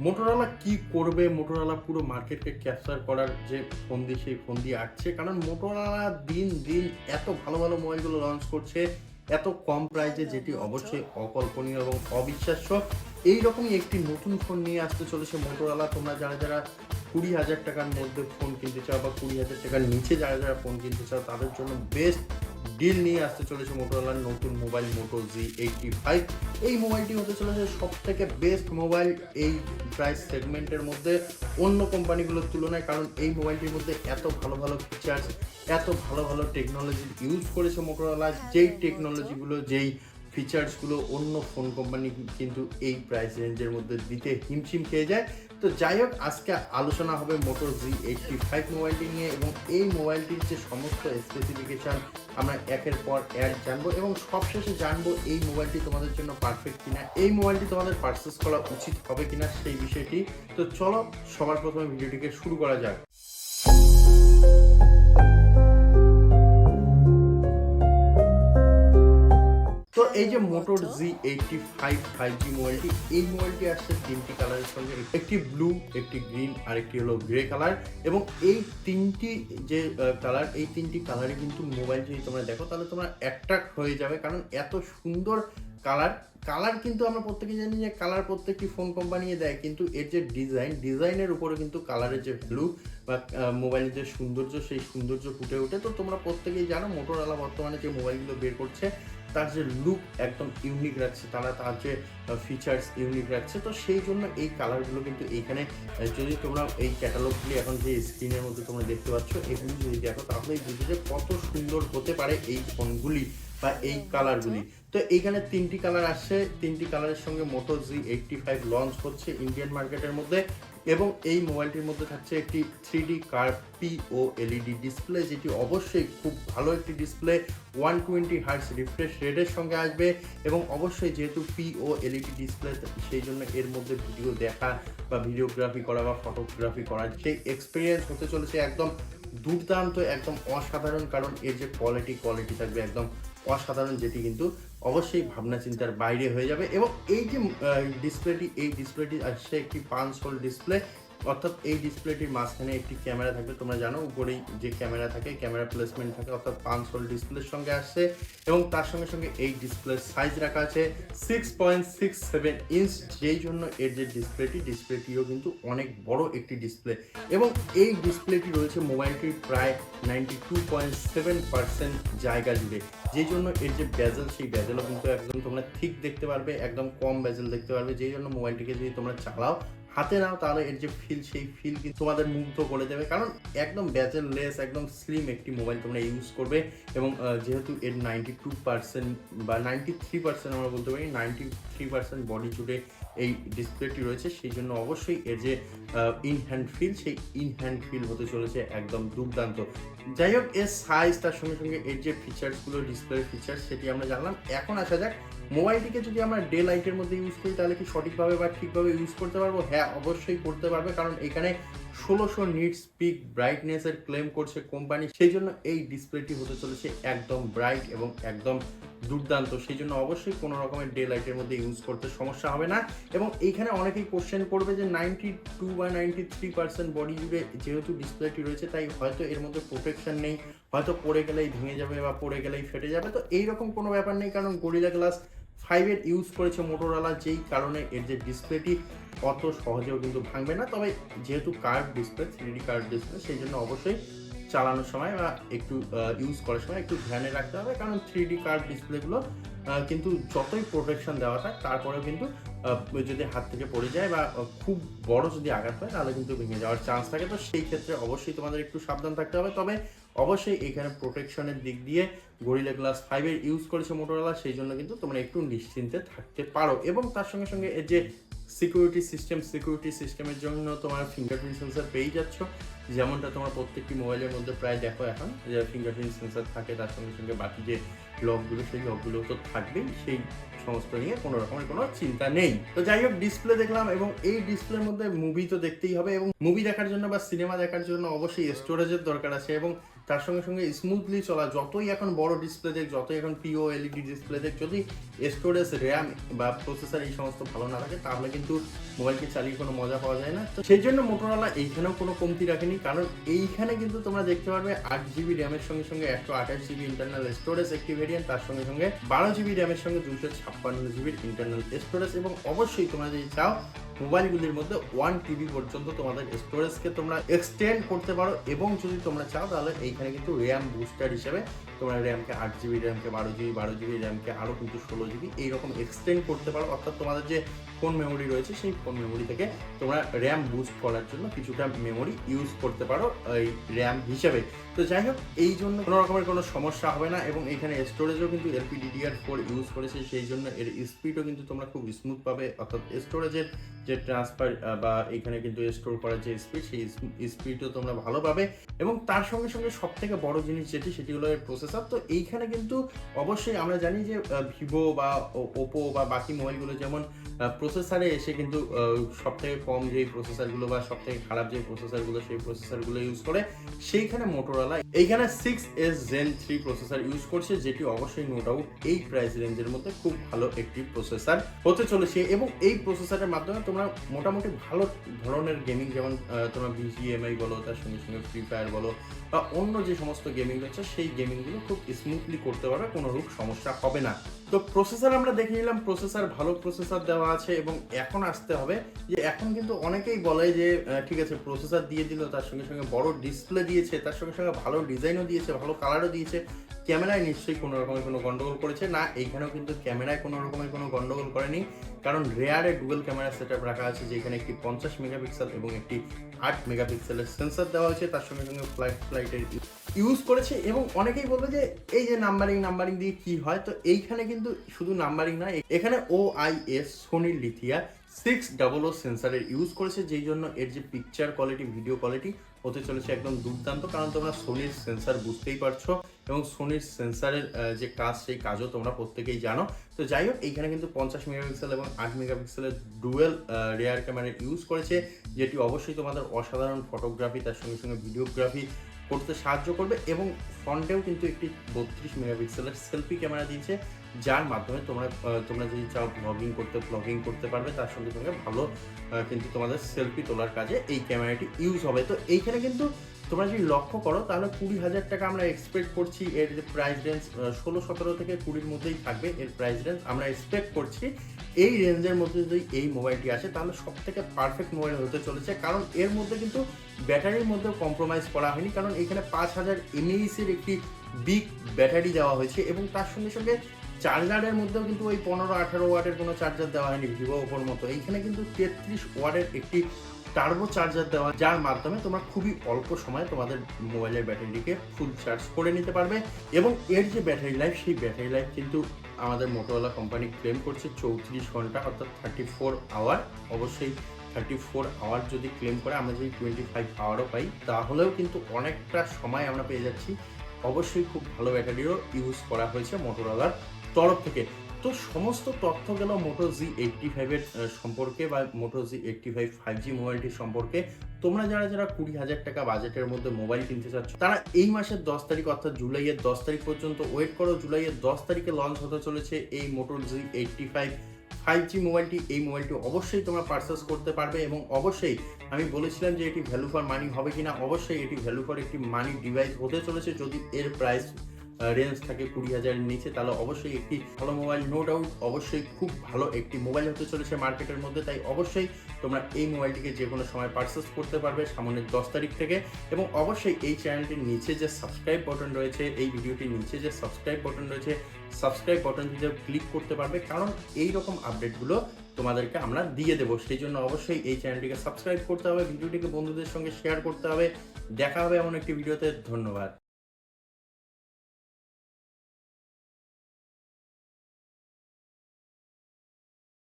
Motorola কি করবে? Motorola পুরো মার্কেটকে ক্যাপচার করার যে ফন্দি, সেই ফন্দি আঁটছে। কারণ মোটোরোলা দিন, দিন এত ভালো, ভালো মোবাইলগুলো লঞ্চ করছে, এত কম প্রাইসে, যেটি অবশ্যই অকল্পনীয় এবং অবিশ্বাস্য। এইরকমই একটি নতুন ফোন নিয়ে আসতে চলেছে মোটোরোলা। তোমরা যারা, যারা 20,000 টাকার মধ্যে ফোন কিনতে চাও বা 20,000 টাকার নিচে যারা, যারা ফোন কিনতে চাও, তাদের জন্য বেস্ট ডিল নিয়ে আসতে চলেছে মোটোরোলার নতুন মোবাইল মোটো জি85। এই মোবাইলটি হতে চলেছে সবথেকে বেস্ট মোবাইল এই প্রাইস সেগমেন্টের মধ্যে অন্য কোম্পানিগুলোর তুলনায়। কারণ এই মোবাইলটির মধ্যে এত ভালো ভালো ফিচার্স, এত ভালো ভালো টেকনোলজি ইউজ করেছে মোটোরোলা, যেই টেকনোলজিগুলো, যেই ফিচার্সগুলো অন্য ফোন কোম্পানি কিন্তু এই প্রাইস রেঞ্জের মধ্যে দিতে হিমশিম খেয়ে যায়। তো যাই হোক, আজকে আলোচনা হবে মোটো জি85 মোবাইলটি নিয়ে, এবং এই মোবাইলটির যে সমস্ত স্পেসিফিকেশান আমরা একের পর এক জানবো, এবং সবশেষে জানবো এই মোবাইলটি তোমাদের জন্য পারফেক্ট কিনা, এই মোবাইলটি তোমাদের পারচেস করা উচিত হবে কিনা সেই বিষয়টি। তো চলো সবার প্রথমে ভিডিওটিকে শুরু করা যাক। তো এই যে মোটোর জি85 5G মোবাইলটি, এই মোবাইলটি আসছে তিনটি কালারের সঙ্গে, একটি ব্লু, একটি গ্রিন আর একটি হলো গ্রে কালার। এবং এই তিনটি যে কালার, এই তিনটি কালারে কিন্তু মোবাইল যদি তোমরা দেখো তাহলে তোমরা অ্যাট্রাক্ট হয়ে যাবে, কারণ এত সুন্দর কালার কিন্তু আমরা প্রত্যেকে জানি যে কালার প্রত্যেকটি ফোন কোম্পানি দেয়, কিন্তু এর যে ডিজাইনের উপরে কিন্তু কালারের যে ভ্যালু বা মোবাইলের যে সৌন্দর্য, সেই সৌন্দর্য ফুটে ওঠে। তো তোমরা প্রত্যেকেই জানো মোটোরোলা বর্তমানে যে মোবাইলগুলো বের করছে তার যে লুক একদম ইউনিক রাখছে, তার যে ফিচার্স ইউনিক রাখছে। তো সেই জন্য এই কালারগুলো কিন্তু এইখানে, যদি তোমরা এই ক্যাটালগুলি এখন যে স্ক্রিনের মধ্যে তোমরা দেখতে পাচ্ছ, এগুলি যদি দেখো তাহলেই বুঝবে যে কত সুন্দর হতে পারে এই ফোনগুলি বা এই কালারগুলি। তো এইখানে তিনটি কালার আসছে, তিনটি কালারের সঙ্গে মোটো জি85 লঞ্চ হচ্ছে ইন্ডিয়ান মার্কেটের মধ্যে। এবং এই মোবাইলটির মধ্যে থাকছে একটি 3D কার্ভ পিও এলইডি ডিসপ্লে, যেটি অবশ্যই খুব ভালো একটি ডিসপ্লে। 120 হার্টজ রিফ্রেশ রেটের সঙ্গে আসবে, এবং অবশ্যই যেহেতু পিও এলইডি ডিসপ্লে, সেই জন্য এর মধ্যে ভিডিও দেখা বা ভিডিওগ্রাফি করা বা ফটোগ্রাফি করার সেই এক্সপিরিয়েন্স হতে চলেছে একদম দুর্দান্ত, একদম অসাধারণ। কারণ এর যে কোয়ালিটি থাকবে একদম অসাধারণ, যেটি কিন্তু অবশ্যই ভাবনা চিন্তার বাইরে হয়ে যাবে। এবং এই যে ডিসপ্লেটি আসছে একটি 5 হোল ডিসপ্লে, অর্থাৎ এই ডিসপ্লেটির মাঝখানে একটি ক্যামেরা থাকবে। তোমরা জানো উপরেই যে ক্যামেরা থাকে, ক্যামেরা প্লেসমেন্ট থাকে, অর্থাৎ 5 হোল ডিসপ্লের সঙ্গে আসছে। এবং তার সঙ্গে সঙ্গে এই ডিসপ্লের সাইজ রাখা আছে 6.67 ইঞ্চ, যেই জন্য এর যে ডিসপ্লেটিও কিন্তু অনেক বড় একটি ডিসপ্লে। এবং এই ডিসপ্লেটি রয়েছে মোবাইলটির প্রায় 92.7% জায়গা জুড়ে, যেই জন্য এর যে বেজেল, সেই বেজেলও কিন্তু একদম তোমরা ঠিক দেখতে পারবে, একদম কম বেজেল দেখতে পারবে, যেই জন্য মোবাইলটিকে যদি তোমরা চালাও, হাতে নাও, তাহলে এর যে সেই ফিল কিন্তু তোমাদের মুগ্ধ করে দেবে। কারণ একদম বেজেল লেস, একদম স্লিম একটি মোবাইল তোমরা ইউজ করবে। এবং যেহেতু এর 92% বা 93% আমরা বলতে পারি, 93% বডি জুড়ে এই ডিসপ্লেটি রয়েছে, সেই জন্য অবশ্যই এর যে ইন হ্যান্ড ফিল, সেই ইন হ্যান্ড ফিল হতে চলেছে একদম দুর্দান্ত। যাই হোক, এর সাইজ, তার সঙ্গে সঙ্গে এর যে ফিচার্সগুলো, ডিসপ্লের ফিচার্স, সেটি আমরা জানলাম। এখন আসা যাক, মোবাইলটিকে যদি আমরা ডে লাইটের মধ্যে ইউজ করি তাহলে কি সঠিকভাবে বা ঠিকভাবে ইউজ করতে পারবো? হ্যাঁ, অবশ্যই করতে পারবে, কারণ এখানে 1600 নিটস পিক ব্রাইটনেসের ক্লেম করছে কোম্পানি। সেই জন্য এই ডিসপ্লেটি হতে চলেছে একদম ব্রাইট এবং একদম দুর্দান্ত। সেই জন্য অবশ্যই কোনো রকমের ডে লাইটের মধ্যে ইউজ করতে সমস্যা হবে না। এবং এইখানে অনেকেই কোশ্চেন করবে যে 92 বা 93% বডি জুড়ে যেহেতু ডিসপ্লেটি রয়েছে, তাই হয়তো এর মধ্যে প্রোটেকশন নেই, হয়তো পড়ে গেলেই ভেঙে যাবে বা পড়ে গেলেই ফেটে যাবে। তো এইরকম কোনো ব্যাপার নেই, কারণ গরিলা গ্লাস 5 এর ইউজ করেছে মোটোরোলা, যেই কারণে এর যে ডিসপ্লেটি অত সহজেও কিন্তু ভাঙবে না। তবে যেহেতু curve display, 3D curve display, সেই জন্য অবশ্যই চালানোর সময় বা একটু ইউজ করার সময় একটু ধ্যানে রাখতে হবে, কারণ 3D কার্ভ ডিসপ্লেগুলো কিন্তু যতই প্রোটেকশন দেওয়া থাকে, তারপরেও কিন্তু যদি হাত থেকে পড়ে যায় বা খুব বড় যদি আঘাত হয়, তাহলে কিন্তু ভেঙে যাওয়ার চান্স থাকে। তো সেই ক্ষেত্রে অবশ্যই তোমাদের একটু সাবধান থাকতে হবে। তবে অবশ্যই এখানে প্রোটেকশনের দিক দিয়ে গরিলা গ্লাস 5 এর ইউজ করেছে মোটোরোলা, সেই জন্য কিন্তু তোমরা একটু নিশ্চিন্তে থাকতে পারো। এবং তার সঙ্গে সঙ্গে এর যে সিকিউরিটি সিস্টেমের জন্য তোমার ফিঙ্গারপ্রিন্ট সেন্সর পেয়ে যাচ্ছ, যেমনটা তোমার প্রত্যেকটি মোবাইলের মধ্যে প্রায় দেখো এখন যে ফিঙ্গারপ্রিন্ট সেন্সর থাকে। তার সঙ্গে সঙ্গে বাকি যে লকগুলো, সেই লকগুলো তো থাকবেই, সেই সমস্ত নিয়ে কোনো রকমের কোনো চিন্তা নেই। তো যাই হোক, ডিসপ্লে দেখলাম, এবং এই ডিসপ্লের মধ্যে মুভি তো দেখতেই হবে, এবং মুভি দেখার জন্য বা সিনেমা দেখার জন্য অবশ্যই স্টোরেজের দরকার আছে। এবং তার সঙ্গে সঙ্গে স্মুথলি চলা, যতই এখন বড় ডিসপ্লে দেখ, যতই এখন পিও এলইডি ডিসপ্লে দেখ, যদি স্টোরেজ, র্যাম বা প্রসেসর এই সমস্ত ভালো না থাকে তাহলে কিন্তু মোবাইলকে চালিয়ে কোনো মজা পাওয়া যায় না। তো সেই জন্য মোটোরোলা এইখানেও কোনো কমতি রাখেনি, কারণ এইখানে কিন্তু তোমরা দেখতে পারবে 8GB র্যামের সঙ্গে সঙ্গে 128GB ইন্টারনাল স্টোরেজ একটি ভেরিয়েন্ট, তার সঙ্গে সঙ্গে 12GB র্যামের সঙ্গে 256GB ইন্টারনাল স্টোরেজ, এবং অবশ্যই তোমরা যদি চাও মোবাইলগুলির মধ্যে 1TB পর্যন্ত তোমাদের স্টোরেজকে তোমরা এক্সটেন্ড করতে পারো, এবং যদি তোমরা চাও তাহলে এইখানে কিন্তু র্যাম বুস্টার হিসেবে তোমরা র্যামকে 8GB, র্যামকে 12GB র্যামকে আরও কিন্তু 16GB এইরকম এক্সটেন্ড করতে পারো। অর্থাৎ তোমাদের যে ফোন মেমোরি রয়েছে সেই ফোন মেমোরি থেকে তোমরা র্যাম বুস্ট করার জন্য কিছুটা মেমোরি ইউজ করতে পারো এই র্যাম হিসেবে। তো যাই হোক, এই জন্য কোনো রকমের কোনো সমস্যা হবে না, এবং এখানে স্টোরেজও কিন্তু LPDDR4 ইউজ করেছে, সেই জন্য এর স্পিডও কিন্তু তোমরা খুব স্মুথ পাবে। অর্থাৎ স্টোরেজের যে ট্রান্সফার বা এখানে কিন্তু স্টোর করার যে স্পিড, সেই স্পিডও তোমরা ভালো পাবে। এবং তার সঙ্গে সঙ্গে সব থেকে বড় জিনিস সেটি হলো এর প্রসেসর। তো এইখানে কিন্তু অবশ্যই আমরা জানি যে ভিভো বা ওপো বা বাকি মোবাইলগুলো যেমন প্রসেসরে এসে কিন্তু সব থেকে কম যেই প্রসেসরগুলো বা সব থেকে খারাপ যে প্রসেসরগুলো সেই প্রসেসরগুলো ইউজ করে, সেইখানে মোটোরোলা এইখানে 6S Gen 3 প্রসেসর ইউজ করছে, যেটি অবশ্যই নো ডাউট এই প্রাইস রেঞ্জের মধ্যে খুব ভালো একটি প্রসেসর হতে চলেছে। এবং এই প্রসেসরের মাধ্যমে তোমরা মোটামুটি ভালো ধরনের গেমিং, যেমন তোমরা BGMI বলো, তার সঙ্গে সঙ্গে ফ্রি ফায়ার বলো বা অন্য যে সমস্ত গেমিং রয়েছে সেই গেমিংগুলো খুব স্মুথলি করতে পারবে, কোনো রূপ সমস্যা হবে না। তো প্রসেসর আমরা দেখে নিলাম, প্রসেসর ভালো প্রসেসর দেওয়া আছে। এবং এখন আসতে হবে যে এখন কিন্তু অনেকেই বলে যে ঠিক আছে প্রসেসর দিয়ে দিল, তার সঙ্গে সঙ্গে বড় ডিসপ্লে দিয়েছে, তার সঙ্গে সঙ্গে ভালো ডিজাইনও দিয়েছে, ভালো কালারও দিয়েছে, ক্যামেরায় নিশ্চয়ই কোনো রকমের কোনো গন্ডগোল করেছে না। এইখানেও কিন্তু ক্যামেরায় কোনো রকমের কোনো গন্ডগোল করেনি, কারণ রেয়ারে ডুয়েল ক্যামেরা সেটআপ রাখা আছে, যেখানে একটি 50 মেগাপিক্সেল এবং একটি 8 মেগাপিক্সেলের সেন্সর দেওয়া হয়েছে, তার সঙ্গে সঙ্গে ফ্লাইটের ইউজ করেছে। এবং অনেকেই বলবে যে এই যে নাম্বারিং দিয়ে কি হয়, তো এইখানে কিন্তু শুধু নাম্বারিং না, এখানে OIS সোনির লিথিয়া 600 সেন্সারের ইউজ করেছে, যেই জন্য এর যে পিকচার কোয়ালিটি, ভিডিও কোয়ালিটি হতে চলেছে একদম দুর্দান্ত। কারণ তোমরা সোনির সেন্সার বুঝতেই পারছো, এবং সোনির সেন্সারের যে কাজ সেই কাজও তোমরা প্রত্যেকেই জানো। তো যাই হোক, এইখানে কিন্তু 50 মেগাপিক্সেল এবং 8 মেগাপিক্সেলের ডুয়েল রেয়ার ক্যামেরা ইউজ করেছে, যেটি অবশ্যই তোমাদের অসাধারণ ফটোগ্রাফি, তার সঙ্গে সঙ্গে ভিডিওগ্রাফি করতে সাহায্য করবে। এবং ফ্রন্টেও কিন্তু একটি 32 মেগাপিক্সেলের সেলফি ক্যামেরা দিয়েছে, যার মাধ্যমে তোমরা যদি চাও ব্লগিং করতে পারবে, তার সঙ্গে সঙ্গে ভালো কিন্তু তোমাদের সেলফি তোলার কাজে এই ক্যামেরাটি ইউজ হবে। তো এইখানে কিন্তু তোমরা যদি লক্ষ্য করো তাহলে 20,000 টাকা আমরা এক্সপেক্ট করছি। এর যে প্রাইস রেঞ্জ 16-17 থেকে 20-র মধ্যেই থাকবে এর প্রাইস রেঞ্জ, আমরা এক্সপেক্ট করছি। এই রেঞ্জের মধ্যে যদি এই মোবাইলটি আসে তাহলে সব থেকে পারফেক্ট মোবাইল হতে চলেছে, কারণ এর মধ্যে কিন্তু ব্যাটারির মধ্যেও কম্প্রোমাইজ করা হয়নি, কারণ এখানে 5000 mAh এর একটি বিগ ব্যাটারি দেওয়া হয়েছে। এবং তার সঙ্গে সঙ্গে চার্জারের মধ্যেও কিন্তু ওই 15-18 ওয়াটের কোনো চার্জার দেওয়া হয়নি ভিভো ওপোর মতো। এইখানে কিন্তু 33 ওয়াটের একটি টার্বো চার্জার দেওয়া, যার মাধ্যমে তোমরা খুবই অল্প সময়ে তোমাদের মোবাইলের ব্যাটারিটিকে ফুল চার্জ করে নিতে পারবে। এবং এর যে ব্যাটারি লাইফ, সেই ব্যাটারি লাইফ কিন্তু আমাদের মোটোরোলা কোম্পানি ক্লেম করছে 34 ঘন্টা, অর্থাৎ 34 আওয়ার। অবশ্যই 34 আওয়ার যদি ক্লেম করে, আমরা যদি 25 আওয়ারও পাই তাহলেও কিন্তু অনেকটা সময় আমরা পেয়ে যাচ্ছি। অবশ্যই খুব ভালো ব্যাটারিও ইউজ করা হয়েছে মোটোরোলার তরফ থেকে। তো সমস্ত তথ্য গেল মোটো Z85 এর সম্পর্কে বা মোটো Z85 5G মোবাইলটির সম্পর্কে। তোমরা যারা 20,000 টাকা বাজেটের মধ্যে মোবাইল কিনতে চাচ্ছ, তারা এই মাসের 10 তারিখ অর্থাৎ জুলাইয়ের 10 তারিখ পর্যন্ত ওয়েট করো। জুলাইয়ের 10 তারিখে লঞ্চ হতে চলেছে এই মোটো Z85 5G মোবাইলটি। এই মোবাইলটি অবশ্যই তোমরা পারচেস করতে পারবে, এবং অবশ্যই আমি বলেছিলাম যে এটি ভ্যালু ফর মানি হবে কিনা। অবশ্যই এটি ভ্যালু ফর একটি মানি ডিভাইস হতে চলেছে। যদি এর প্রাইস রেঞ্জ থাকে 20,000-এর নিচে, তাহলে অবশ্যই একটি ভালো মোবাইল, নো ডাউট অবশ্যই খুব ভালো একটি মোবাইল হতে চলেছে মার্কেটের মধ্যে। তাই অবশ্যই তোমরা এই মোবাইলটিকে যে কোনো সময় পারচেস করতে পারবে সামনের 10 তারিখ থেকে। এবং অবশ্যই এই চ্যানেলটির নিচে যে সাবস্ক্রাইব বাটন রয়েছে, এই ভিডিওটির নিচে যে সাবস্ক্রাইব বাটন রয়েছে, সাবস্ক্রাইব বাটনটিতে ক্লিক করতে পারবে, কারণ এই রকম আপডেটগুলো তোমাদেরকে আমরা দিয়ে দেবো। সেই জন্য অবশ্যই এই চ্যানেলটিকে সাবস্ক্রাইব করতে হবে, ভিডিওটিকে বন্ধুদের সঙ্গে শেয়ার করতে হবে। দেখা হবে এমন একটি ভিডিওতে। ধন্যবাদ।